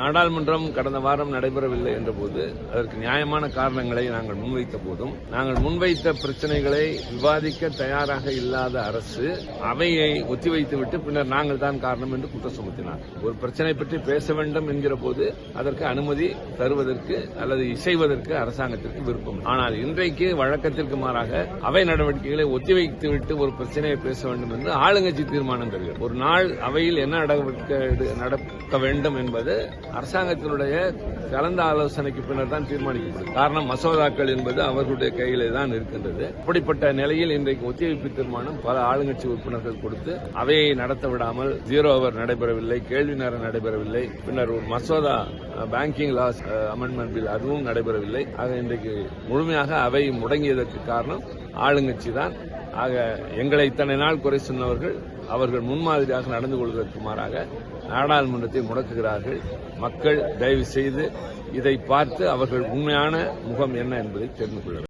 நாடாளுமன்றம் கடந்த வாரம் நடைபெறவில்லை என்றபோது அதற்கு நியாயமான காரணங்களை நாங்கள் முன்வைத்த போதும் நாங்கள் முன்வைத்த பிரச்சனைகளை விவாதிக்க தயாராக இல்லாத அரசு அவையை ஒத்திவைத்துவிட்டு பின்னர் நாங்கள் தான் காரணம் என்று குற்றம் சுமத்தினார். ஒரு பிரச்சனை பற்றி பேச வேண்டும் என்கிற போது அதற்கு அனுமதி தருவதற்கு அல்லது இசைவதற்கு அரசாங்கத்திற்கு விருப்பம். ஆனால் இன்றைக்கு வழக்கத்திற்கு மாறாக அவை நடவடிக்கைகளை ஒத்திவைத்துவிட்டு ஒரு பிரச்சனையை பேச வேண்டும் என்று ஆளுங்கட்சி தீர்மானம் தருகிறது. ஒரு நாள் அவையில் என்ன நடக்க வேண்டும் என்பது அரசாங்கத்தினுடைய கலந்த ஆலோசனைக்கு பின்னர் தான் தீர்மானிக்கப்படும். காரணம் மசோதாக்கள் என்பது அவர்களுடைய கையிலே தான் இருக்கின்றது. அப்படிப்பட்ட நிலையில் இன்றைக்கு ஒத்திவைப்பு தீர்மானம் பல ஆளுங்கட்சி உறுப்பினர்கள் கொடுத்து அவையை நடத்த விடாமல் 0 அவர் நடைபெறவில்லை, கேள்வி நேரம் நடைபெறவில்லை, பின்னர் ஒரு மசோதா பேங்கிங் லாஸ் அமெண்ட்மெண்ட் பில் அதுவும் நடைபெறவில்லை. ஆக இன்றைக்கு முழுமையாக அவை முடங்கியதற்கு காரணம் ஆளுங்கட்சி தான். ஆக எங்களை இத்தனை நாள் குறை சொன்னவர்கள் அவர்கள் முன்மாதிரியாக நடந்து கொள்வதற்கு மாறாக நாடாளுமன்றத்தை முடக்குகிறார்கள். மக்கள் தயவு செய்து இதை பார்த்து அவர்கள் உண்மையான முகம் என்ன என்பதை தெரிந்து கொள்ள வேண்டும்.